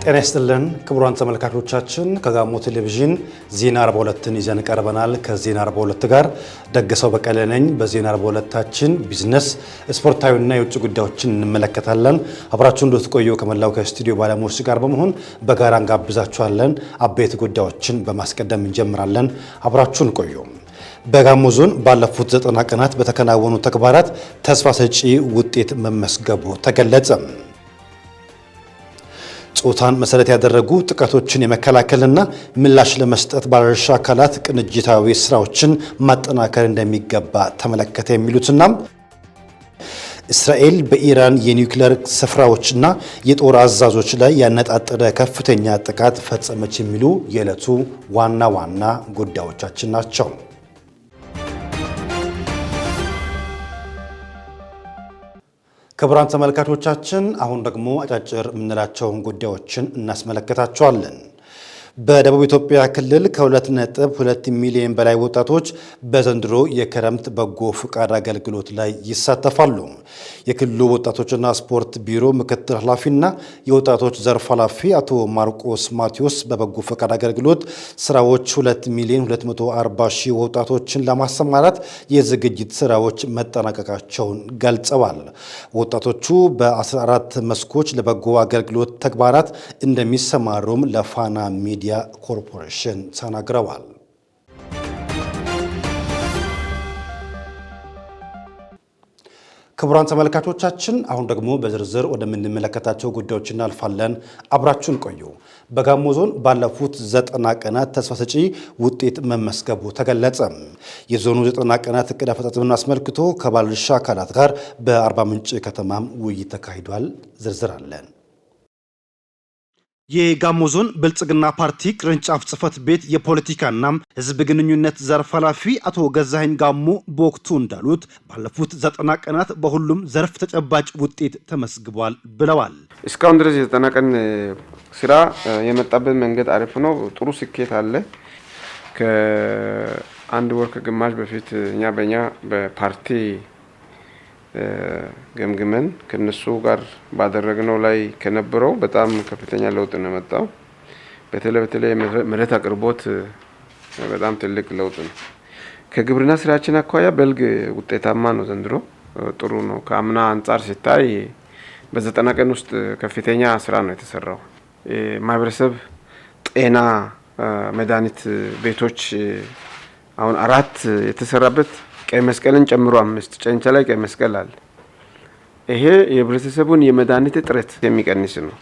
ጤና ይስጥልን ክቡራን ተመልካቾቻችን ከጋሞ ቴሌቪዥን ዜና 42ን ይዘን ቀርበናል። ከዜና 42 ጋር ደግሰው በቀለ ነኝ። በዜና 42ታችን ቢዝነስ፣ ስፖርታዊና የውጭ ጉዳዮችን እንመለከታለን። አብራችሁን እንድትቆዩ ከመላው ከስቱዲዮ ባለሙያዎች ጋር በመሆን በጋራ እንጋብዛችኋለን። አበይት ጉዳዮችን በማስቀደም እንጀምራለን። አብራችሁን ቆዩ። በጋሞ ዞን ባለፉት 90 ቀናት በተከናወኑ ተግባራት ተስፋ ሰጪ ውጤት መመስገቡ ተገለጸ። ጾታን መሰረት ያደረጉ ጥቃቶችን የመከላከልና ምላሽ ለመስጠት ባለድርሻ አካላት ቅንጅታዊ ስራዎችን ማጠናከር እንደሚገባ ተመለከተ። የሚሉትና እስራኤል በኢራን የኒውክሌር ስፍራዎችና የጦር አዛዦች ላይ ያነጣጠረ ከፍተኛ ጥቃት ፈጸመች የሚሉ የዕለቱ ዋና ዋና ጉዳዮቻችን ናቸው። ክቡራን ተመልካቾቻችን አሁን ደግሞ አጫጭር የምንላቸውን ጉዳዮችን እናስመለከታቸዋለን። በደቡብ ኢትዮጵያ ክልል ከ2.2 ሚሊዮን በላይ ወጣቶች በዘንድሮ የክረምት በጎ ፍቃድ አገልግሎት ላይ ይሳተፋሉ። የክልሉ ወጣቶችና ስፖርት ቢሮ ምክትል ኃላፊና የወጣቶች ዘርፍ ኃላፊ አቶ ማርቆስ ማቴዎስ በበጎ ፍቃድ አገልግሎት ስራዎች 2,240,000 ወጣቶችን ለማሰማራት የዝግጅት ስራዎች መጠናቀቃቸውን ገልጸዋል። ወጣቶቹ በ14 መስኮች ለበጎ አገልግሎት ተግባራት እንደሚሰማሩም ለፋና ሚዲያ ኮርፖሬሽን ተናግረዋል። ክቡራን ተመልካቾቻችን አሁን ደግሞ በዝርዝር ወደምንመለከታቸው ጉዳዮች እናልፋለን። አብራችሁን ቆዩ። በጋሞ ዞን ባለፉት 90 ቀናት ተስፋ ሰጪ ውጤት መመስገቡ ተገለጸ። የዞኑ 90 ቀናት እቅድ አፈጻጸምን አስመልክቶ ከባለድርሻ አካላት ጋር በአርባ ምንጭ ከተማም ውይይት ተካሂዷል። ዝርዝር አለን። የጋሞ ዞን ብልጽግና ፓርቲ ቅርንጫፍ ጽህፈት ቤት የፖለቲካና ህዝብ ግንኙነት ዘርፍ ኃላፊ አቶ ገዛኸኝ ጋሞ በወቅቱ እንዳሉት ባለፉት 90 ቀናት በሁሉም ዘርፍ ተጨባጭ ውጤት ተመስግቧል ብለዋል። እስካሁን ድረስ የ90 ቀን ስራ የመጣበት መንገድ አሪፍ ነው። ጥሩ ስኬት አለ። ከአንድ ወር ከግማሽ በፊት በእኛ በፓርቲ ገምግመን ከነሱ ጋር ባደረግነው ላይ ከነበረው በጣም ከፍተኛ ለውጥ ነው የመጣው። በተለይ መሬት አቅርቦት በጣም ትልቅ ለውጥ ነው። ከግብርና ስራችን አኳያ በልግ ውጤታማ ነው። ዘንድሮ ጥሩ ነው። ከአምና አንጻር ሲታይ በ90 ቀን ውስጥ ከፍተኛ ስራ ነው የተሰራው። ማህበረሰብ ጤና መድኃኒት ቤቶች አሁን 4 የተሰራበት ቀይ መስቀልን ጨምሮ 5 ጨንቻ ላይ ቀይ መስቀል አለ። ይሄ የህብረተሰቡን የመድኃኒት እጥረት የሚቀንስ ነው።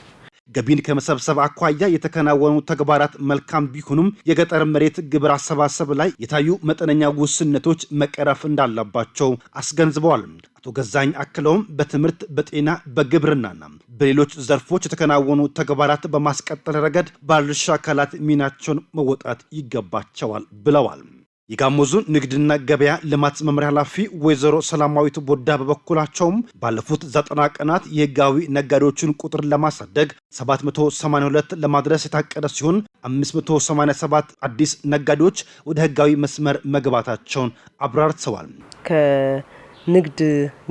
ገቢን ከመሰብሰብ አኳያ የተከናወኑ ተግባራት መልካም ቢሆኑም የገጠር መሬት ግብር አሰባሰብ ላይ የታዩ መጠነኛ ውስንነቶች መቀረፍ እንዳለባቸው አስገንዝበዋል። አቶ ገዛኝ አክለውም በትምህርት፣ በጤና፣ በግብርናና በሌሎች ዘርፎች የተከናወኑ ተግባራት በማስቀጠል ረገድ ባለድርሻ አካላት ሚናቸውን መወጣት ይገባቸዋል ብለዋል። የጋሞ ዞን ንግድና ገበያ ልማት መምሪያ ኃላፊ ወይዘሮ ሰላማዊት ቦዳ በበኩላቸውም ባለፉት 90 ቀናት የህጋዊ ነጋዴዎችን ቁጥር ለማሳደግ 782 ለማድረስ የታቀደ ሲሆን 587 አዲስ ነጋዴዎች ወደ ህጋዊ መስመር መግባታቸውን አብራርተዋል። ከንግድ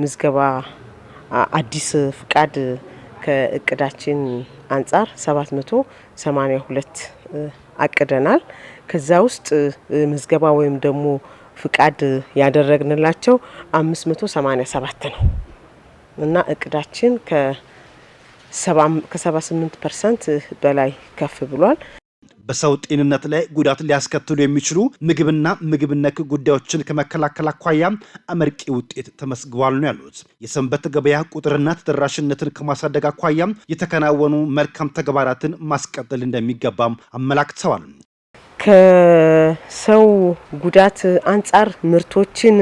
ምዝገባ አዲስ ፍቃድ ከእቅዳችን አንጻር 782 አቅደናል። ከዛ ውስጥ ምዝገባ ወይም ደግሞ ፍቃድ ያደረግንላቸው 587 ነው እና እቅዳችን ከ78% በላይ ከፍ ብሏል። በሰው ጤንነት ላይ ጉዳት ሊያስከትሉ የሚችሉ ምግብና ምግብ ነክ ጉዳዮችን ከመከላከል አኳያ አመርቂ ውጤት ተመስግቧል ነው ያሉት። የሰንበት ገበያ ቁጥርና ተደራሽነትን ከማሳደግ አኳያ የተከናወኑ መልካም ተግባራትን ማስቀጠል እንደሚገባም አመላክተዋል። ከሰው ጉዳት አንጻር ምርቶችን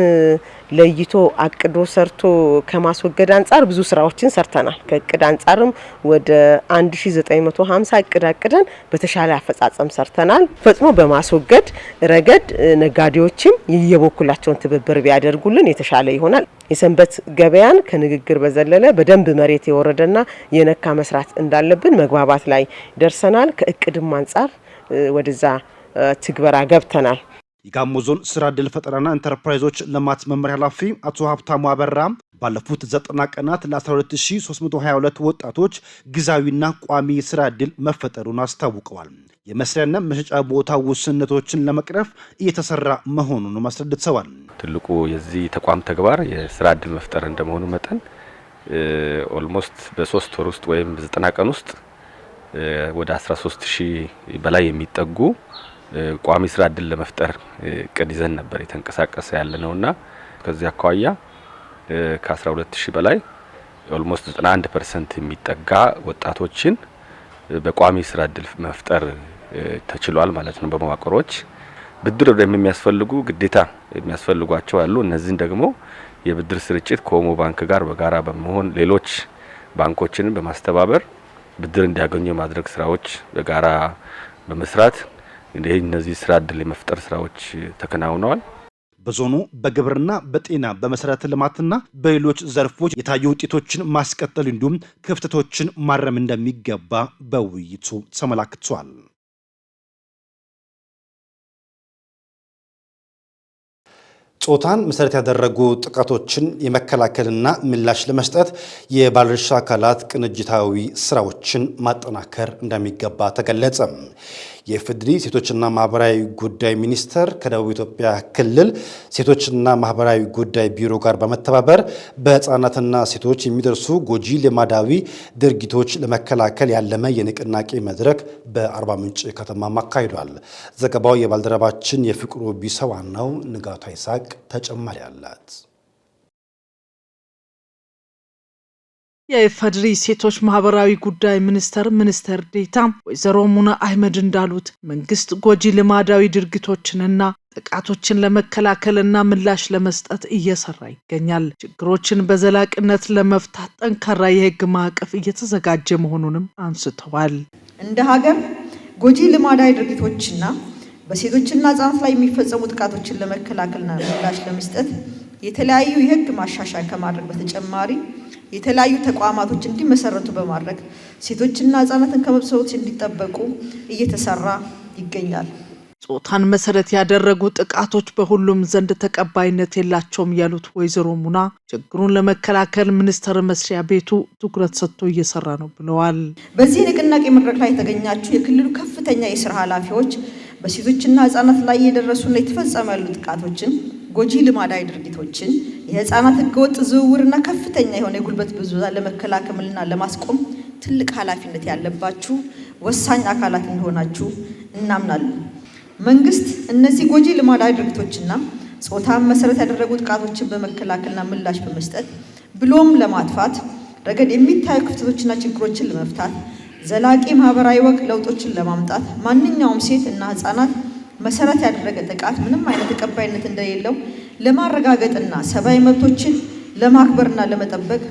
ለይቶ አቅዶ ሰርቶ ከማስወገድ አንጻር ብዙ ስራዎችን ሰርተናል። ከእቅድ አንጻርም ወደ 1950 እቅድ አቅደን በተሻለ አፈጻጸም ሰርተናል። ፈጽሞ በማስወገድ ረገድ ነጋዴዎችም የየበኩላቸውን ትብብር ቢያደርጉልን የተሻለ ይሆናል። የሰንበት ገበያን ከንግግር በዘለለ በደንብ መሬት የወረደና የነካ መስራት እንዳለብን መግባባት ላይ ደርሰናል። ከእቅድም አንጻር ወደዛ ትግበራ ገብተናል። የጋሞ ዞን ስራ ዕድል ፈጠራና ኢንተርፕራይዞች ልማት መምሪያ ኃላፊ አቶ ሀብታሙ አበራ ባለፉት 90 ቀናት ለ12322 ወጣቶች ጊዜያዊና ቋሚ የስራ ዕድል መፈጠሩን አስታውቀዋል። የመስሪያና መሸጫ ቦታ ውስንነቶችን ለመቅረፍ እየተሰራ መሆኑን አስረድተዋል። ትልቁ የዚህ ተቋም ተግባር የስራ ዕድል መፍጠር እንደመሆኑ መጠን ኦልሞስት በ3 ወር ውስጥ ወይም በ90 ቀን ውስጥ ወደ 13000 በላይ የሚጠጉ ቋሚ ስራ ዕድል ለመፍጠር እቅድ ይዘን ነበር የተንቀሳቀሰ ያለነውና ከዚህ አኳያ ከ12000 በላይ ኦልሞስት 91% የሚጠጋ ወጣቶችን በቋሚ ስራ ዕድል መፍጠር ተችሏል ማለት ነው። በመዋቅሮች ብድር የሚያስፈልጉ ግዴታ የሚያስፈልጓቸው አሉ። እነዚህን ደግሞ የብድር ስርጭት ከኦሞ ባንክ ጋር በጋራ በመሆን ሌሎች ባንኮችን በማስተባበር ብድር እንዲያገኙ የማድረግ ስራዎች በጋራ በመስራት እነዚህ ስራ ዕድል የመፍጠር ስራዎች ተከናውነዋል። በዞኑ በግብርና፣ በጤና፣ በመሰረተ ልማትና በሌሎች ዘርፎች የታዩ ውጤቶችን ማስቀጠል እንዲሁም ክፍተቶችን ማረም እንደሚገባ በውይይቱ ተመላክቷል። ጾታን መሰረት ያደረጉ ጥቃቶችን የመከላከልና ምላሽ ለመስጠት የባለድርሻ አካላት ቅንጅታዊ ስራዎችን ማጠናከር እንደሚገባ ተገለጸ። የኢፌዴሪ ሴቶችና ማህበራዊ ጉዳይ ሚኒስቴር ከደቡብ ኢትዮጵያ ክልል ሴቶችና ማህበራዊ ጉዳይ ቢሮ ጋር በመተባበር በህፃናትና ሴቶች የሚደርሱ ጎጂ ልማዳዊ ድርጊቶች ለመከላከል ያለመ የንቅናቄ መድረክ በአርባ ምንጭ ከተማ አካሂዷል። ዘገባው የባልደረባችን የፍቅሩ ቢሰዋ ነው። ንጋቱ ይሳቅ ተጨማሪ አላት። የኢፌዴሪ ሴቶች ማህበራዊ ጉዳይ ሚኒስትር ዴኤታ ወይዘሮ ሙና አህመድ እንዳሉት መንግስት ጎጂ ልማዳዊ ድርጊቶችንና ጥቃቶችን ለመከላከልና ምላሽ ለመስጠት እየሰራ ይገኛል። ችግሮችን በዘላቂነት ለመፍታት ጠንካራ የህግ ማዕቀፍ እየተዘጋጀ መሆኑንም አንስተዋል። እንደ ሀገር ጎጂ ልማዳዊ ድርጊቶችና በሴቶችና ህጻናት ላይ የሚፈጸሙ ጥቃቶችን ለመከላከልና ምላሽ ለመስጠት የተለያዩ የህግ ማሻሻያ ከማድረግ በተጨማሪ የተለያዩ ተቋማቶች እንዲመሰረቱ በማድረግ ሴቶችና ህጻናትን ከመብሰሎች እንዲጠበቁ እየተሰራ ይገኛል። ጾታን መሰረት ያደረጉ ጥቃቶች በሁሉም ዘንድ ተቀባይነት የላቸውም ያሉት ወይዘሮ ሙና ችግሩን ለመከላከል ሚኒስቴር መስሪያ ቤቱ ትኩረት ሰጥቶ እየሰራ ነው ብለዋል። በዚህ ንቅናቄ መድረክ ላይ የተገኛችሁ የክልሉ ከፍተኛ የስራ ኃላፊዎች በሴቶችና ህጻናት ላይ የደረሱና የተፈጸሙ ያሉ ጥቃቶችን፣ ጎጂ ልማዳዊ ድርጊቶችን፣ የህፃናት ህገወጥ ዝውውርና ከፍተኛ የሆነ የጉልበት ብዝበዛ ለመከላከልና ለማስቆም ትልቅ ኃላፊነት ያለባችሁ ወሳኝ አካላት እንደሆናችሁ እናምናለን። መንግስት እነዚህ ጎጂ ልማዳዊ ድርጊቶችና ጾታን መሰረት ያደረጉ ጥቃቶችን በመከላከልና ምላሽ በመስጠት ብሎም ለማጥፋት ረገድ የሚታዩ ክፍተቶችና ችግሮችን ለመፍታት ዘላቂ ማህበራዊ ወግ ለውጦችን ለማምጣት ማንኛውም ሴት እና ህፃናት መሰረት ያደረገ ጥቃት ምንም አይነት ተቀባይነት እንደሌለው ለማረጋገጥና ሰብአዊ መብቶችን ለማክበርና ለመጠበቅ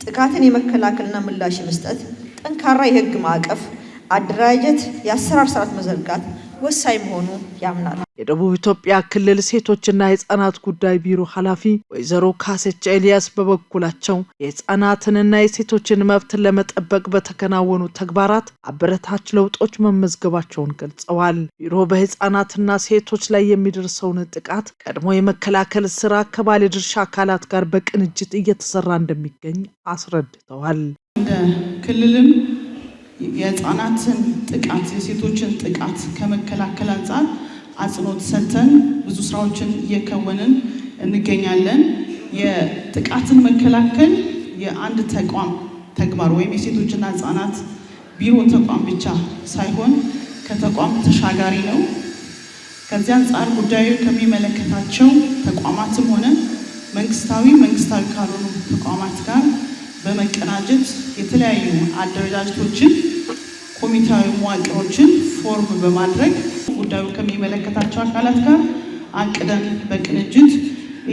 ጥቃትን የመከላከልና ምላሽ መስጠት ጠንካራ የህግ ማዕቀፍ አደራጀት የአሰራር ስርዓት መዘርጋት ወሳኝ መሆኑ ያምናል። የደቡብ ኢትዮጵያ ክልል ሴቶችና የህፃናት ጉዳይ ቢሮ ኃላፊ ወይዘሮ ካሴች ኤልያስ በበኩላቸው የህፃናትንና የሴቶችን መብት ለመጠበቅ በተከናወኑ ተግባራት አበረታች ለውጦች መመዝገባቸውን ገልጸዋል። ቢሮ በህፃናትና ሴቶች ላይ የሚደርሰውን ጥቃት ቀድሞ የመከላከል ስራ ከባለድርሻ አካላት ጋር በቅንጅት እየተሰራ እንደሚገኝ አስረድተዋል። እንደ ክልልም የህፃናትን ጥቃት የሴቶችን ጥቃት ከመከላከል አንጻር አጽንኦት ሰጥተን ብዙ ስራዎችን እየከወንን እንገኛለን። የጥቃትን መከላከል የአንድ ተቋም ተግባር ወይም የሴቶችና ህፃናት ቢሮ ተቋም ብቻ ሳይሆን ከተቋም ተሻጋሪ ነው። ከዚህ አንጻር ጉዳዩ ከሚመለከታቸው ተቋማትም ሆነ መንግስታዊ ካልሆኑ ተቋማት ጋር በመቀናጀት የተለያዩ አደረጃጀቶችን ኮሚቴያዊ መዋቅሮችን ፎርም በማድረግ ጉዳዩ ከሚመለከታቸው አካላት ጋር አቅደን በቅንጅት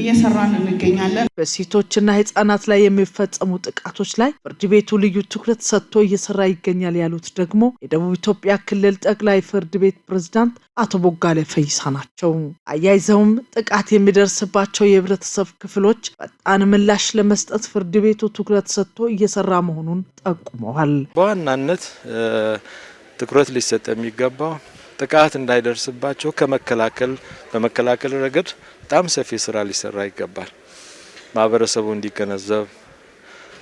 እየሰራን እንገኛለን። በሴቶችና ህፃናት ላይ የሚፈጸሙ ጥቃቶች ላይ ፍርድ ቤቱ ልዩ ትኩረት ሰጥቶ እየሰራ ይገኛል ያሉት ደግሞ የደቡብ ኢትዮጵያ ክልል ጠቅላይ ፍርድ ቤት ፕሬዝዳንት አቶ ቦጋለ ፈይሳ ናቸው። አያይዘውም ጥቃት የሚደርስባቸው የህብረተሰብ ክፍሎች ፈጣን ምላሽ ለመስጠት ፍርድ ቤቱ ትኩረት ሰጥቶ እየሰራ መሆኑን ጠቁመዋል። በዋናነት ትኩረት ሊሰጥ የሚገባው ጥቃት እንዳይደርስባቸው በመከላከል ረገድ በጣም ሰፊ ስራ ሊሰራ ይገባል። ማህበረሰቡ እንዲገነዘብ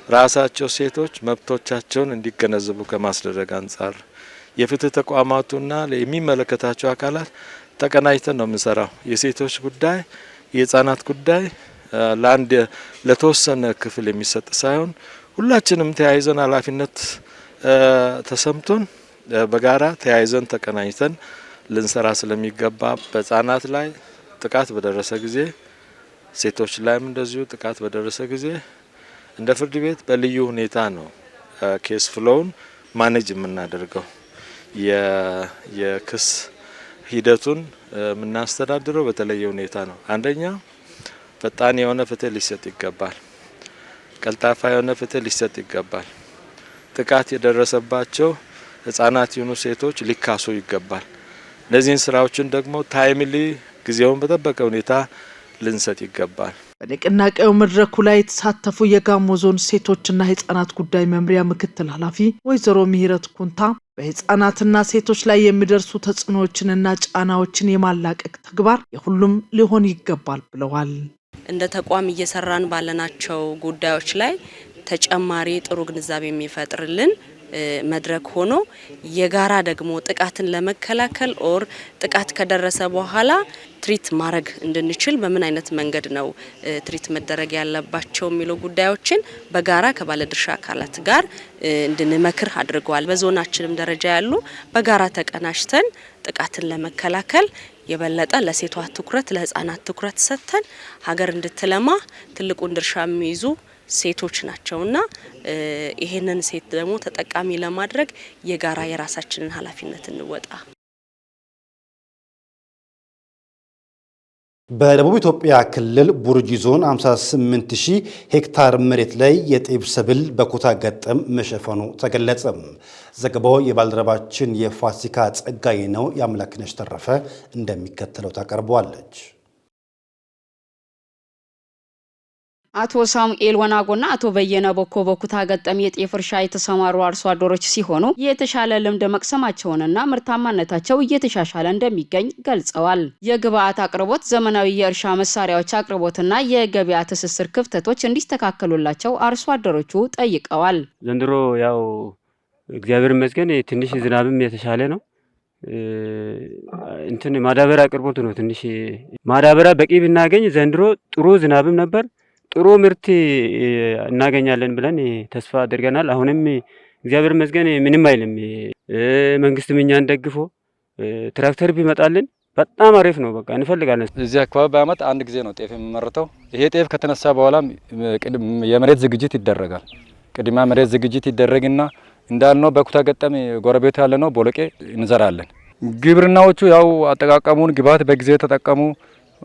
ራሳቸው ሴቶች መብቶቻቸውን እንዲገነዘቡ ከማስደረግ አንጻር የፍትህ ተቋማቱና የሚመለከታቸው አካላት ተቀናጅተን ነው የምንሰራው። የሴቶች ጉዳይ የህፃናት ጉዳይ ለአንድ ለተወሰነ ክፍል የሚሰጥ ሳይሆን ሁላችንም ተያይዘን ኃላፊነት ተሰምቶን በጋራ ተያይዘን ተቀናጅተን ልንሰራ ስለሚገባ በህፃናት ላይ ጥቃት በደረሰ ጊዜ ሴቶች ላይም እንደዚሁ ጥቃት በደረሰ ጊዜ እንደ ፍርድ ቤት በልዩ ሁኔታ ነው ኬስ ፍሎውን ማኔጅ የምናደርገው። የክስ ሂደቱን የምናስተዳድረው በተለየ ሁኔታ ነው። አንደኛ ፈጣን የሆነ ፍትህ ሊሰጥ ይገባል። ቀልጣፋ የሆነ ፍትህ ሊሰጥ ይገባል። ጥቃት የደረሰባቸው ህፃናት የሆኑ ሴቶች ሊካሱ ይገባል። እነዚህን ስራዎችን ደግሞ ታይምሊ ጊዜውን በጠበቀ ሁኔታ ልንሰጥ ይገባል። በንቅናቄው መድረኩ ላይ የተሳተፉ የጋሞ ዞን ሴቶችና ህፃናት ጉዳይ መምሪያ ምክትል ኃላፊ ወይዘሮ ምህረት ኩንታ በህፃናትና ሴቶች ላይ የሚደርሱ ተጽዕኖዎችንና ጫናዎችን የማላቀቅ ተግባር የሁሉም ሊሆን ይገባል ብለዋል። እንደ ተቋም እየሰራን ባለናቸው ጉዳዮች ላይ ተጨማሪ ጥሩ ግንዛቤ የሚፈጥርልን መድረክ ሆኖ የጋራ ደግሞ ጥቃትን ለመከላከል ኦር ጥቃት ከደረሰ በኋላ ትሪት ማድረግ እንድንችል በምን አይነት መንገድ ነው ትሪት መደረግ ያለባቸው የሚለው ጉዳዮችን በጋራ ከባለድርሻ አካላት ጋር እንድንመክር አድርገዋል። በዞናችንም ደረጃ ያሉ በጋራ ተቀናጅተን ጥቃትን ለመከላከል የበለጠ ለሴቷ ትኩረት ለህፃናት ትኩረት ሰጥተን ሀገር እንድትለማ ትልቁን ድርሻ የሚይዙ ሴቶች ናቸውና ይሄንን ሴት ደግሞ ተጠቃሚ ለማድረግ የጋራ የራሳችንን ኃላፊነት እንወጣ። በደቡብ ኢትዮጵያ ክልል ቡርጂ ዞን 58000 ሄክታር መሬት ላይ የጤፍ ሰብል በኩታ ገጠም መሸፈኑ ተገለጸ። ዘገባው የባልደረባችን የፋሲካ ጸጋይ ነው። ያምላክነሽ ተረፈ እንደሚከተለው ታቀርበዋለች። አቶ ሳሙኤል ወናጎና አቶ በየነ ቦኮ በኩታ ገጠም የጤፍ እርሻ የተሰማሩ አርሶ አደሮች ሲሆኑ የተሻለ ልምድ መቅሰማቸውንና ምርታማነታቸው እየተሻሻለ እንደሚገኝ ገልጸዋል። የግብአት አቅርቦት፣ ዘመናዊ የእርሻ መሳሪያዎች አቅርቦትና የገበያ ትስስር ክፍተቶች እንዲስተካከሉላቸው አርሶ አደሮቹ ጠይቀዋል። ዘንድሮ ያው እግዚአብሔር ይመስገን ትንሽ ዝናብም የተሻለ ነው። ማዳበሪያ አቅርቦት ነው። ትንሽ ማዳበሪያ በቂ ብናገኝ ዘንድሮ ጥሩ ዝናብም ነበር ጥሩ ምርት እናገኛለን ብለን ተስፋ አድርገናል። አሁንም እግዚአብሔር ይመስገን ምንም አይልም። መንግስትም እኛን ደግፎ ትራክተር ቢመጣልን በጣም አሪፍ ነው። በቃ እንፈልጋለን። እዚህ አካባቢ በአመት አንድ ጊዜ ነው ጤፍ የሚመረተው። ይሄ ጤፍ ከተነሳ በኋላ የመሬት ዝግጅት ይደረጋል። ቅድሚያ መሬት ዝግጅት ይደረግና እንዳልነው በኩታ ገጠም ጎረቤት ያለ ነው ቦለቄ እንዘራለን። ግብርናዎቹ ያው አጠቃቀሙን ግብዓት በጊዜ ተጠቀሙ፣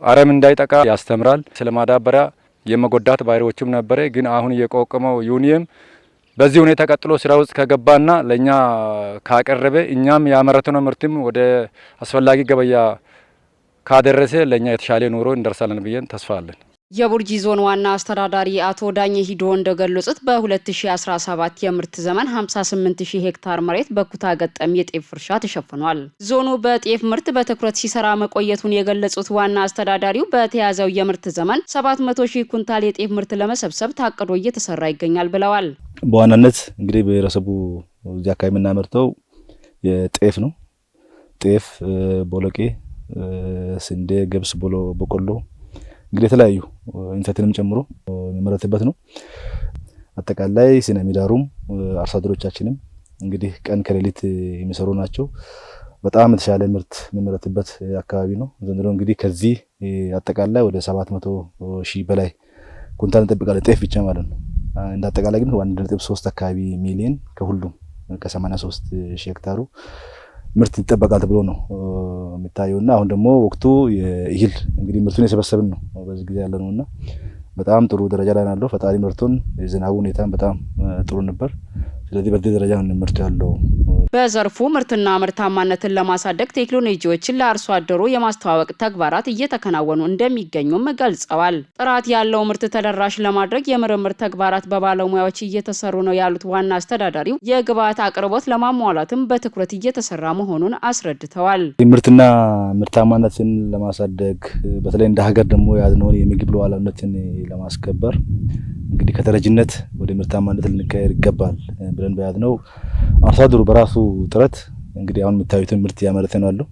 አረም እንዳይጠቃ ያስተምራል። ስለማዳበሪያ የመጎዳት ባህሪዎችም ነበረ። ግን አሁን የቆቀመው ዩኒየም በዚህ ሁኔታ ቀጥሎ ስራ ውስጥ ከገባና ለኛ ካቀረበ እኛም ያመረተነው ምርትም ወደ አስፈላጊ ገበያ ካደረሰ ለኛ የተሻለ ኑሮ እንደርሳለን ብለን ተስፋ አለን። የቡርጂ ዞን ዋና አስተዳዳሪ አቶ ዳኘ ሂዶ እንደገለጹት በ2017 የምርት ዘመን 58000 ሄክታር መሬት በኩታ ገጠም የጤፍ እርሻ ተሸፍኗል። ዞኑ በጤፍ ምርት በትኩረት ሲሰራ መቆየቱን የገለጹት ዋና አስተዳዳሪው በተያዘው የምርት ዘመን 700,000 ኩንታል የጤፍ ምርት ለመሰብሰብ ታቅዶ እየተሰራ ይገኛል ብለዋል። በዋናነት እንግዲህ ብሔረሰቡ እዚህ አካባቢ የምናመርተው የጤፍ ነው። ጤፍ፣ ቦሎቄ፣ ስንዴ፣ ገብስ፣ በቆሎ እንግዲህ የተለያዩ እንሰትንም ጨምሮ የሚመረትበት ነው። አጠቃላይ ስነ ምህዳሩም አርሶ አደሮቻችንም እንግዲህ ቀን ከሌሊት የሚሰሩ ናቸው። በጣም የተሻለ ምርት የሚመረትበት አካባቢ ነው። ዘንድሮ እንግዲህ ከዚህ አጠቃላይ ወደ 700,000 በላይ ኩንታል እንጠብቃለን፣ ጤፍ ብቻ ማለት ነው። እንደ አጠቃላይ ግን 1.3 አካባቢ ሚሊዮን ከሁሉም ከ83,000 ሄክታሩ ምርት ይጠበቃል ተብሎ ነው የሚታየውና አሁን ደግሞ ወቅቱ የእህል እንግዲህ ምርቱን የሰበሰብን ነው በዚህ ጊዜ ያለ ነውና በጣም ጥሩ ደረጃ ላይ ያለው ፈጣሪ ምርቱን የዝናቡ ሁኔታ በጣም ጥሩ ነበር። ስለዚህ በዚህ ደረጃ ነው ምርቱ ያለው በዘርፉ ምርትና ምርታማነትን ለማሳደግ ቴክኖሎጂዎችን ለአርሶ አደሩ የማስተዋወቅ ተግባራት እየተከናወኑ እንደሚገኙም ገልጸዋል። ጥራት ያለው ምርት ተደራሽ ለማድረግ የምርምር ተግባራት በባለሙያዎች እየተሰሩ ነው ያሉት ዋና አስተዳዳሪው የግብዓት አቅርቦት ለማሟላትም በትኩረት እየተሰራ መሆኑን አስረድተዋል። ምርትና ምርታማነትን ለማሳደግ በተለይ እንደ ሀገር ደግሞ ያዝነውን የምግብ ሉዓላዊነትን ለማስከበር እንግዲህ ከተረጅነት ወደ ምርታማነት ልንቀየር ይገባል ብለን በያዝነው አርሶ አደሩ በራሱ ጥረት እንግዲህ አሁን የምታዩትን ምርት ያመረተ ነው ያለው።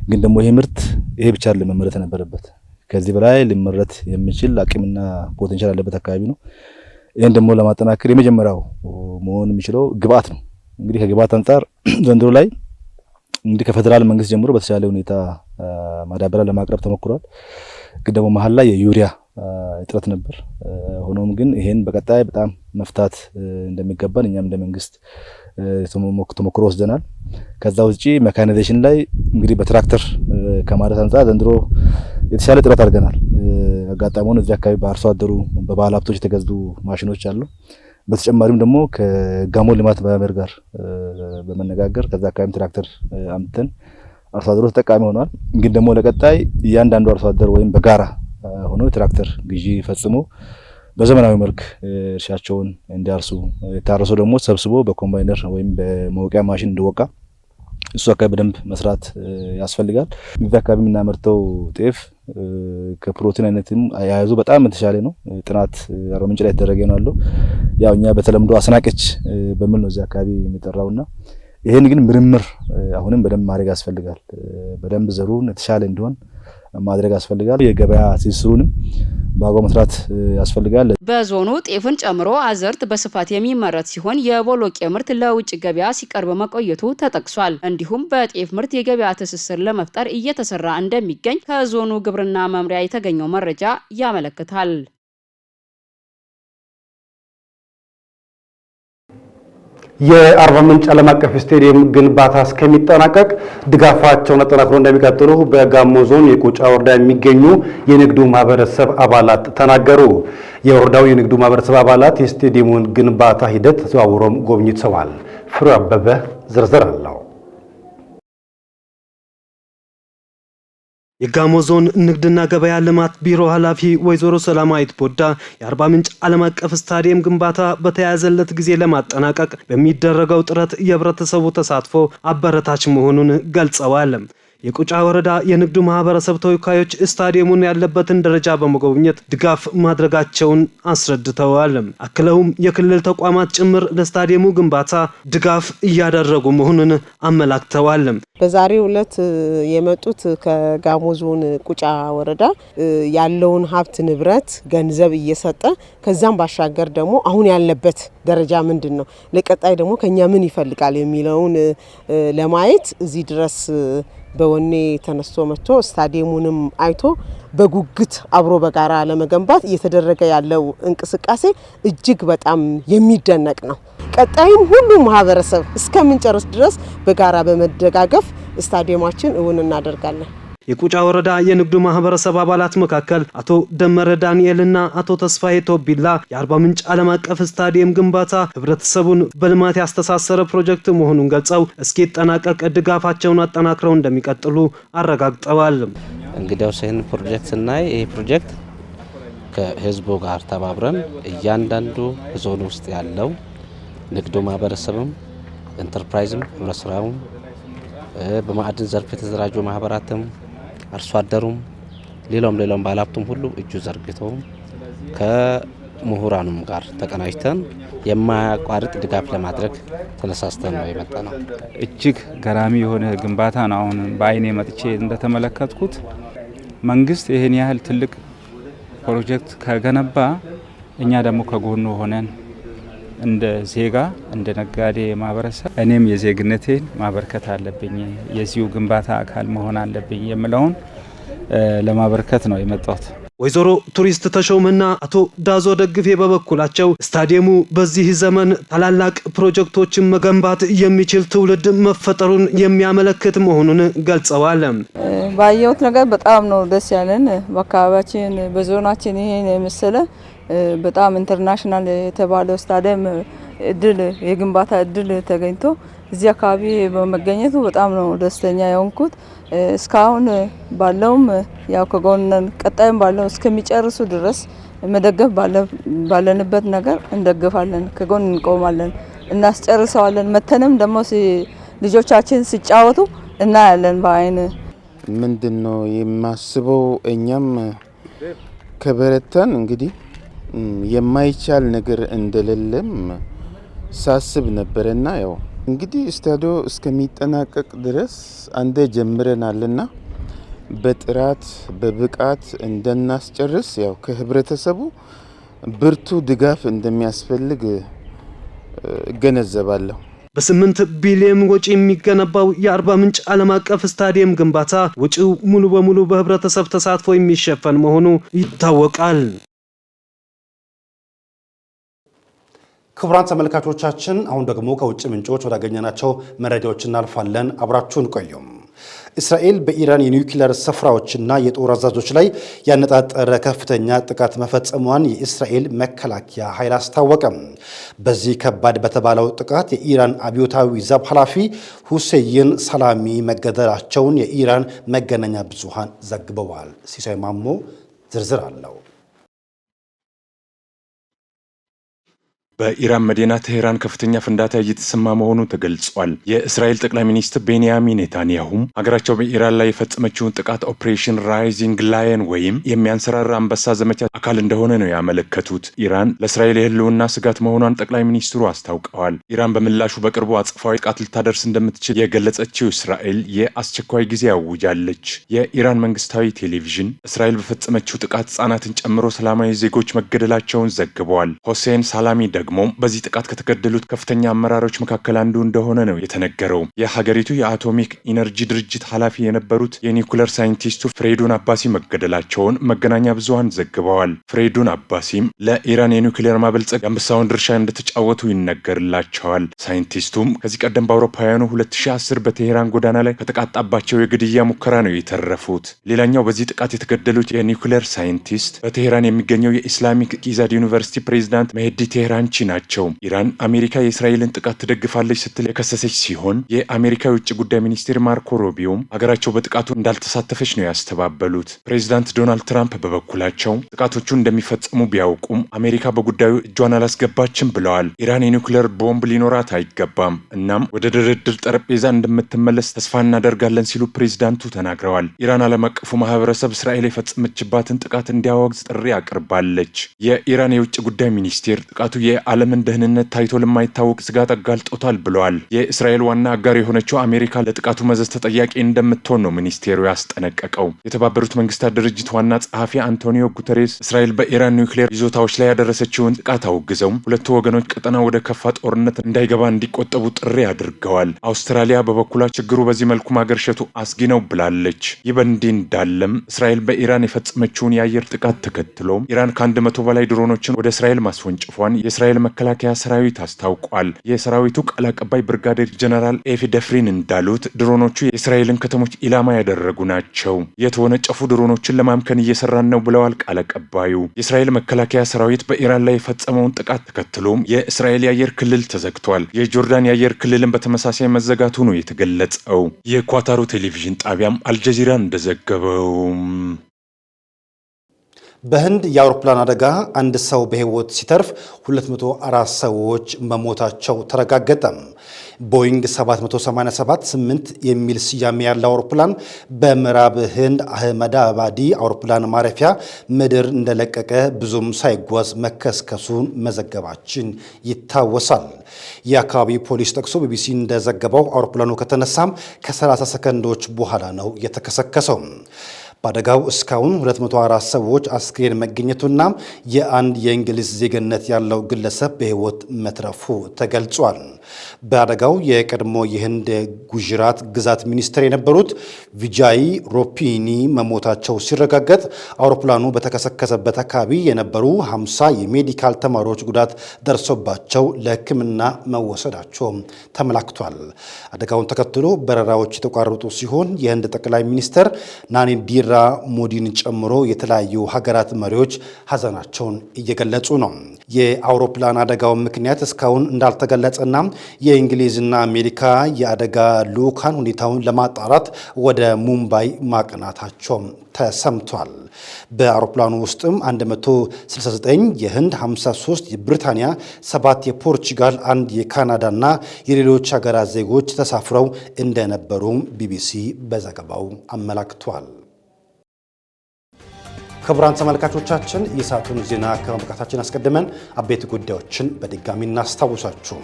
ግን ደግሞ ይሄ ምርት ይሄ ብቻ አይደለም መመረት ነበረበት። ከዚህ በላይ ሊመረት የሚችል አቅምና ፖቴንሻል ያለበት አካባቢ ነው። ይሄን ደግሞ ለማጠናከር የመጀመሪያው መሆን የሚችለው ግብዓት ነው። እንግዲህ ከግብዓት አንፃር ዘንድሮ ላይ እንግዲህ ከፌደራል መንግስት ጀምሮ በተሻለ ሁኔታ ማዳበሪያ ለማቅረብ ተሞክሯል። ግን ደግሞ መሀል ላይ የዩሪያ እጥረት ነበር። ሆኖም ግን ይሄን በቀጣይ በጣም መፍታት እንደሚገባን እኛም እንደ መንግስት ተሞክሮ ወስደናል። ከዛ ውጪ ሜካናይዜሽን ላይ እንግዲህ በትራክተር ከማለት አንፃር ዘንድሮ የተሻለ ጥረት አድርገናል። አጋጣሚውን እዚህ አካባቢ በአርሶ አደሩ በባለ ሀብቶች የተገዙ ማሽኖች አሉ። በተጨማሪም ደግሞ ከጋሞ ልማት ማህበር ጋር በመነጋገር ከዛ አካባቢ ትራክተር አምጥተን አርሶ አደሩ ተጠቃሚ ሆኗል። ግን ደግሞ ለቀጣይ እያንዳንዱ አርሶ አደር ወይም በጋራ ሆኖ ትራክተር ግዢ ፈጽሞ በዘመናዊ መልክ እርሻቸውን እንዲያርሱ የታረሰው ደግሞ ሰብስቦ በኮምባይነር ወይም በመውቂያ ማሽን እንዲወቃ እሱ አካባቢ በደንብ መስራት ያስፈልጋል። እዚህ አካባቢ የምናመርተው ጤፍ ከፕሮቲን አይነትም አያያዙ በጣም የተሻለ ነው። ጥናት አርባ ምንጭ ላይ የተደረገ ነው ያለው። ያው እኛ በተለምዶ አስናቀች በሚል ነው እዚህ አካባቢ የሚጠራውና ይሄን ግን ምርምር አሁንም በደንብ ማድረግ ያስፈልጋል። በደንብ ዘሩን የተሻለ እንዲሆን ማድረግ ያስፈልጋል። የገበያ ትስስሩንም በአግባቡ መስራት ያስፈልጋል። በዞኑ ጤፍን ጨምሮ አዝርት በስፋት የሚመረት ሲሆን የቦሎቄ ምርት ለውጭ ገበያ ሲቀርብ መቆየቱ ተጠቅሷል። እንዲሁም በጤፍ ምርት የገበያ ትስስር ለመፍጠር እየተሰራ እንደሚገኝ ከዞኑ ግብርና መምሪያ የተገኘው መረጃ ያመለክታል። የአርባ ምንጭ ዓለም አቀፍ ስቴዲየም ግንባታ እስከሚጠናቀቅ ድጋፋቸውን አጠናክረው እንደሚቀጥሉ በጋሞ ዞን የቁጫ ወረዳ የሚገኙ የንግዱ ማህበረሰብ አባላት ተናገሩ። የወረዳው የንግዱ ማህበረሰብ አባላት የስቴዲየሙን ግንባታ ሂደት ተዘዋውረው ጎብኝተዋል። ፍሬ አበበ ዝርዝር አለው። የጋሞ ዞን ንግድና ገበያ ልማት ቢሮ ኃላፊ ወይዘሮ ሰላማዊት ቦዳ የአርባ ምንጭ ዓለም አቀፍ ስታዲየም ግንባታ በተያያዘለት ጊዜ ለማጠናቀቅ በሚደረገው ጥረት የህብረተሰቡ ተሳትፎ አበረታች መሆኑን ገልጸዋል። የቁጫ ወረዳ የንግዱ ማህበረሰብ ተወካዮች ስታዲየሙን ያለበትን ደረጃ በመጎብኘት ድጋፍ ማድረጋቸውን አስረድተዋል። አክለውም የክልል ተቋማት ጭምር ለስታዲየሙ ግንባታ ድጋፍ እያደረጉ መሆኑን አመላክተዋል። በዛሬው ዕለት የመጡት ከጋሞ ዞን ቁጫ ወረዳ ያለውን ሀብት ንብረት ገንዘብ እየሰጠ ከዛም ባሻገር ደግሞ አሁን ያለበት ደረጃ ምንድነው፣ ለቀጣይ ደግሞ ከኛ ምን ይፈልጋል የሚለውን ለማየት እዚህ ድረስ በወኔ ተነስቶ መጥቶ ስታዲየሙንም አይቶ በጉጉት አብሮ በጋራ ለመገንባት እየተደረገ ያለው እንቅስቃሴ እጅግ በጣም የሚደነቅ ነው። ቀጣይም ሁሉም ማህበረሰብ እስከምንጨርስ ድረስ በጋራ በመደጋገፍ ስታዲየማችን እውን እናደርጋለን። የቁጫ ወረዳ የንግዱ ማህበረሰብ አባላት መካከል አቶ ደመረ ዳንኤልና አቶ ተስፋዬ ቶቢላ የአርባ ምንጭ ዓለም አቀፍ ስታዲየም ግንባታ ህብረተሰቡን በልማት ያስተሳሰረ ፕሮጀክት መሆኑን ገልጸው እስኪጠናቀቅ ድጋፋቸውን አጠናክረው እንደሚቀጥሉ አረጋግጠዋል። እንግዲያው ይህን ፕሮጀክት ስናይ ይህ ፕሮጀክት ከህዝቡ ጋር ተባብረን እያንዳንዱ ዞን ውስጥ ያለው ንግዱ ማህበረሰብም ኢንተርፕራይዝም ህብረት ስራውም በማዕድን ዘርፍ የተደራጁ ማህበራትም አርሶ አደሩም ሌላም ባለሀብቱም ሁሉ እጁ ዘርግተው ከምሁራኑም ጋር ተቀናጅተን የማያቋርጥ ድጋፍ ለማድረግ ተነሳስተን ነው የመጣነው። እጅግ ገራሚ የሆነ ግንባታ ነው። አሁን በአይኔ መጥቼ እንደተመለከትኩት መንግስት ይሄን ያህል ትልቅ ፕሮጀክት ከገነባ እኛ ደግሞ ከጎኑ ሆነን እንደ ዜጋ እንደ ነጋዴ ማህበረሰብ እኔም የዜግነቴን ማበርከት አለብኝ፣ የዚሁ ግንባታ አካል መሆን አለብኝ የምለውን ለማበርከት ነው የመጣሁት። ወይዘሮ ቱሪስት ተሾመና አቶ ዳዞ ደግፌ በበኩላቸው ስታዲየሙ በዚህ ዘመን ታላላቅ ፕሮጀክቶችን መገንባት የሚችል ትውልድ መፈጠሩን የሚያመለክት መሆኑን ገልጸዋል። ባየሁት ነገር በጣም ነው ደስ ያለን። በአካባቢያችን በዞናችን ይሄን የመሰለ በጣም ኢንተርናሽናል የተባለው ስታዲየም እድል የግንባታ እድል ተገኝቶ እዚህ አካባቢ በመገኘቱ በጣም ነው ደስተኛ የሆንኩት። እስካሁን ባለውም ያው ከጎንነን ቀጣይም ባለው እስከሚጨርሱ ድረስ መደገፍ ባለንበት ነገር እንደግፋለን፣ ከጎን እንቆማለን፣ እናስጨርሰዋለን። መተንም ደግሞ ልጆቻችን ሲጫወቱ እናያለን በአይን። ምንድነው የማስበው እኛም ከበረታን እንግዲህ የማይቻል ነገር እንደሌለም ሳስብ ነበርና ያው እንግዲህ ስታዲዮ እስከሚጠናቀቅ ድረስ አንዴ ጀምረናልና በጥራት በብቃት እንደናስጨርስ ያው ከህብረተሰቡ ብርቱ ድጋፍ እንደሚያስፈልግ እገነዘባለሁ። በ8 ቢሊዮን ወጪ የሚገነባው የአርባ ምንጭ ዓለም አቀፍ ስታዲየም ግንባታ ወጪው ሙሉ በሙሉ በህብረተሰብ ተሳትፎ የሚሸፈን መሆኑ ይታወቃል። ክቡራን ተመልካቾቻችን አሁን ደግሞ ከውጭ ምንጮች ወዳገኘናቸው መረጃዎች እናልፋለን። አብራችሁን ቆዩም። እስራኤል በኢራን የኒውክሌር ስፍራዎችና የጦር አዛዦች ላይ ያነጣጠረ ከፍተኛ ጥቃት መፈጸሟን የእስራኤል መከላከያ ኃይል አስታወቀም። በዚህ ከባድ በተባለው ጥቃት የኢራን አብዮታዊ ዘብ ኃላፊ ሁሴይን ሰላሚ መገደላቸውን የኢራን መገናኛ ብዙሃን ዘግበዋል። ሲሳይ ማሞ ዝርዝር አለው። በኢራን መዲና ቴሄራን ከፍተኛ ፍንዳታ እየተሰማ መሆኑ ተገልጿል። የእስራኤል ጠቅላይ ሚኒስትር ቤንያሚን ኔታንያሁም ሀገራቸው በኢራን ላይ የፈጸመችውን ጥቃት ኦፕሬሽን ራይዚንግ ላየን ወይም የሚያንሰራራ አንበሳ ዘመቻ አካል እንደሆነ ነው ያመለከቱት። ኢራን ለእስራኤል የህልውና ስጋት መሆኗን ጠቅላይ ሚኒስትሩ አስታውቀዋል። ኢራን በምላሹ በቅርቡ አጸፋዊ ጥቃት ልታደርስ እንደምትችል የገለጸችው እስራኤል የአስቸኳይ ጊዜ አውጃለች። የኢራን መንግስታዊ ቴሌቪዥን እስራኤል በፈጸመችው ጥቃት ህጻናትን ጨምሮ ሰላማዊ ዜጎች መገደላቸውን ዘግበዋል። ሁሴን ሰላሚ ደግሞ በዚህ ጥቃት ከተገደሉት ከፍተኛ አመራሮች መካከል አንዱ እንደሆነ ነው የተነገረው። የሀገሪቱ የአቶሚክ ኢነርጂ ድርጅት ኃላፊ የነበሩት የኒውክሌር ሳይንቲስቱ ፍሬዱን አባሲ መገደላቸውን መገናኛ ብዙሃን ዘግበዋል። ፍሬዱን አባሲም ለኢራን የኒውክሌር ማበልጸግ የአንበሳውን ድርሻ እንደተጫወቱ ይነገርላቸዋል። ሳይንቲስቱም ከዚህ ቀደም በአውሮፓውያኑ 2010 በቴሄራን ጎዳና ላይ ከተቃጣባቸው የግድያ ሙከራ ነው የተረፉት። ሌላኛው በዚህ ጥቃት የተገደሉት የኒውክሌር ሳይንቲስት በቴሄራን የሚገኘው የኢስላሚክ ኢዛድ ዩኒቨርሲቲ ፕሬዚዳንት መሄዲ ቴሄራንቺ ናቸው። ኢራን አሜሪካ የእስራኤልን ጥቃት ትደግፋለች ስትል የከሰሰች ሲሆን የአሜሪካ የውጭ ጉዳይ ሚኒስቴር ማርኮ ሩቢዮም ሀገራቸው በጥቃቱ እንዳልተሳተፈች ነው ያስተባበሉት። ፕሬዚዳንት ዶናልድ ትራምፕ በበኩላቸው ጥቃቶቹ እንደሚፈጸሙ ቢያውቁም አሜሪካ በጉዳዩ እጇን አላስገባችም ብለዋል። ኢራን የኒውክሌር ቦምብ ሊኖራት አይገባም፣ እናም ወደ ድርድር ጠረጴዛ እንደምትመለስ ተስፋ እናደርጋለን ሲሉ ፕሬዚዳንቱ ተናግረዋል። ኢራን ዓለም አቀፉ ማህበረሰብ እስራኤል የፈጸመችባትን ጥቃት እንዲያወግዝ ጥሪ አቅርባለች። የኢራን የውጭ ጉዳይ ሚኒስቴር ጥቃቱ የዓለምን ደህንነት ታይቶ ለማይታወቅ ስጋት አጋልጦታል ብለዋል። የእስራኤል ዋና አጋር የሆነችው አሜሪካ ለጥቃቱ መዘዝ ተጠያቂ እንደምትሆን ነው ሚኒስቴሩ ያስጠነቀቀው። የተባበሩት መንግስታት ድርጅት ዋና ጸሐፊ አንቶኒዮ ጉተሬስ እስራኤል በኢራን ኒውክሌር ይዞታዎች ላይ ያደረሰችውን ጥቃት አውግዘው ሁለቱ ወገኖች ቀጠና ወደ ከፋ ጦርነት እንዳይገባ እንዲቆጠቡ ጥሪ አድርገዋል። አውስትራሊያ በበኩሏ ችግሩ በዚህ መልኩ ማገርሸቱ አስጊ ነው ብላለች። ይህ በእንዲህ እንዳለም እስራኤል በኢራን የፈጸመችውን የአየር ጥቃት ተከትሎ ኢራን ከ100 በላይ ድሮኖችን ወደ እስራኤል ማስወንጭፏን የእስራኤል መከላከያ ሰራዊት አስታውቋል። የሰራዊቱ ቃል አቀባይ ብርጋዴር ጀነራል ኤፊ ደፍሪን እንዳሉት ድሮኖቹ የእስራኤልን ከተሞች ኢላማ ያደረጉ ናቸው። የተወነጨፉ ድሮኖችን ለማምከን እየሰራን ነው ብለዋል ቃል አቀባዩ። የእስራኤል መከላከያ ሰራዊት በኢራን ላይ የፈጸመውን ጥቃት ተከትሎም የእስራኤል የአየር ክልል ተዘግቷል። የጆርዳን የአየር ክልልን በተመሳሳይ መዘጋቱ ነው የተገለጸው። የኳታሩ ቴሌቪዥን ጣቢያም አልጀዚራ እንደዘገበው በህንድ የአውሮፕላን አደጋ አንድ ሰው በህይወት ሲተርፍ 204 ሰዎች መሞታቸው ተረጋገጠ። ቦይንግ 787-8 የሚል ስያሜ ያለው አውሮፕላን በምዕራብ ህንድ አህመዳባዲ አውሮፕላን ማረፊያ ምድር እንደለቀቀ ብዙም ሳይጓዝ መከስከሱን መዘገባችን ይታወሳል። የአካባቢ ፖሊስ ጠቅሶ ቢቢሲ እንደዘገበው አውሮፕላኑ ከተነሳም ከ30 ሰከንዶች በኋላ ነው የተከሰከሰው። በአደጋው እስካሁን 204 ሰዎች አስክሬን መገኘቱና የአንድ የእንግሊዝ ዜግነት ያለው ግለሰብ በህይወት መትረፉ ተገልጿል። በአደጋው የቀድሞ የህንድ ጉጅራት ግዛት ሚኒስትር የነበሩት ቪጃይ ሮፒኒ መሞታቸው ሲረጋገጥ አውሮፕላኑ በተከሰከሰበት አካባቢ የነበሩ 50 የሜዲካል ተማሪዎች ጉዳት ደርሶባቸው ለሕክምና መወሰዳቸው ተመላክቷል። አደጋውን ተከትሎ በረራዎች የተቋረጡ ሲሆን የህንድ ጠቅላይ ሚኒስትር ናሬንድራ ናሬንድራ ሞዲን ጨምሮ የተለያዩ ሀገራት መሪዎች ሀዘናቸውን እየገለጹ ነው። የአውሮፕላን አደጋው ምክንያት እስካሁን እንዳልተገለጸና የእንግሊዝና አሜሪካ የአደጋ ልዑካን ሁኔታውን ለማጣራት ወደ ሙምባይ ማቅናታቸው ተሰምቷል። በአውሮፕላኑ ውስጥም 169 የህንድ፣ 53 የብሪታንያ፣ 7 የፖርቹጋል፣ 1 የካናዳና የሌሎች ሀገራት ዜጎች ተሳፍረው እንደነበሩም ቢቢሲ በዘገባው አመላክቷል። ክቡራን ተመልካቾቻችን የሰዓቱን ዜና ከማብቃታችን አስቀድመን አበይት ጉዳዮችን በድጋሚ እናስታውሳችሁ።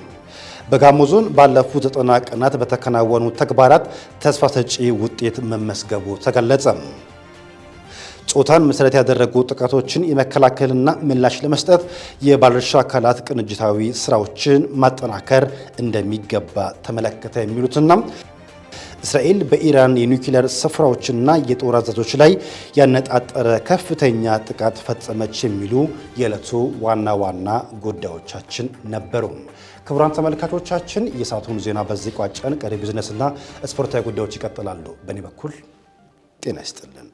በጋሞ ዞን ባለፉት 90 ቀናት በተከናወኑ ተግባራት ተስፋ ሰጪ ውጤት መመስገቡ ተገለጸ። ጾታን መሰረት ያደረጉ ጥቃቶችን የመከላከልና ምላሽ ለመስጠት የባለድርሻ አካላት ቅንጅታዊ ስራዎችን ማጠናከር እንደሚገባ ተመለከተ። የሚሉትና እስራኤል በኢራን የኒውክሌር ስፍራዎችና የጦር አዛዦች ላይ ያነጣጠረ ከፍተኛ ጥቃት ፈጸመች የሚሉ የዕለቱ ዋና ዋና ጉዳዮቻችን ነበሩ። ክቡራን ተመልካቾቻችን የሰዓቱን ዜና በዚህ ቋጨን። ቀሪ ቢዝነስና ስፖርታዊ ጉዳዮች ይቀጥላሉ። በእኔ በኩል ጤና ይስጥልን።